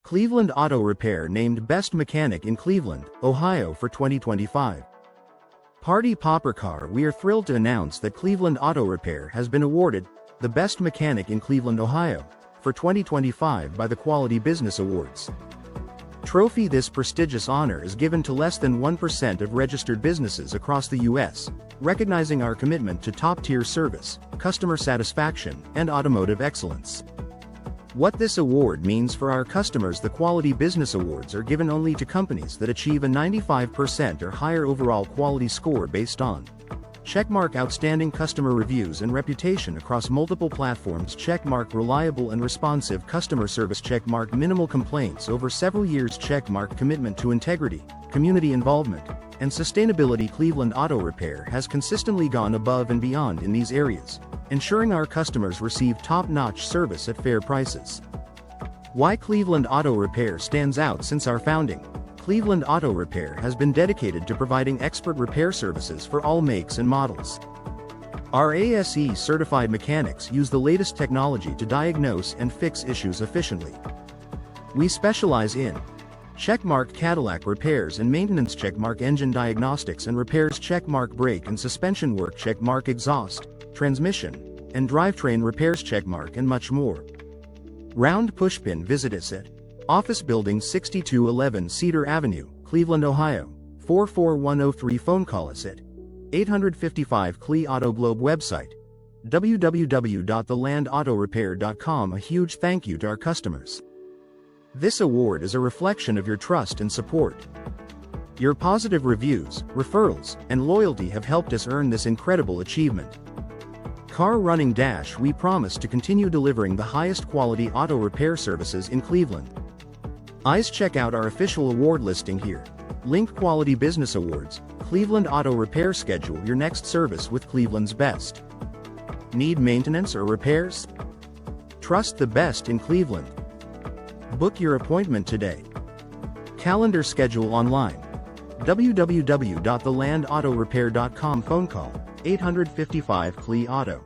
Cleveland Auto Repair named Best Mechanic in Cleveland, Ohio for 2025. Party Popper Car. We are thrilled to announce that Cleveland Auto Repair has been awarded the Best Mechanic in Cleveland, Ohio for 2025 by the Quality Business Awards Trophy. This prestigious honor is given to less than 1% of registered businesses across the U.S., recognizing our commitment to top-tier service, customer satisfaction, and automotive excellence. What this award means for our customers: the Quality Business Awards are given only to companies that achieve a 95% or higher overall quality score based on checkmark outstanding customer reviews and reputation across multiple platforms, checkmark reliable and responsive customer service, checkmark minimal complaints over several years, checkmark commitment to integrity, community involvement, and sustainability. Cleveland Auto Repair has consistently gone above and beyond in these areas, ensuring our customers receive top-notch service at fair prices. Why Cleveland Auto Repair stands out. Since our founding, Cleveland Auto Repair has been dedicated to providing expert repair services for all makes and models. Our ASE-certified mechanics use the latest technology to diagnose and fix issues efficiently. We specialize in checkmark Cadillac repairs and maintenance, checkmark engine diagnostics and repairs, checkmark brake and suspension work, checkmark exhaust, transmission, and drivetrain repairs, checkmark, and much more. Round pushpin. Visit us at Office Building 6211 Cedar Avenue, Cleveland, Ohio, 44103. Phone call us at 855 CLE Auto. Globe website www.thelandautorepair.com. A huge thank you to our customers. This award is a reflection of your trust and support. Your positive reviews, referrals, and loyalty have helped us earn this incredible achievement. Car Running Dash. We promise to continue delivering the highest quality auto repair services in Cleveland. Check out our official award listing here. Link Quality Business Awards, Cleveland Auto Repair. Schedule your next service with Cleveland's best. Need maintenance or repairs? Trust the best in Cleveland. Book your appointment today. Calendar schedule online. www.thelandautorepair.com. Phone call 855 CLE Auto.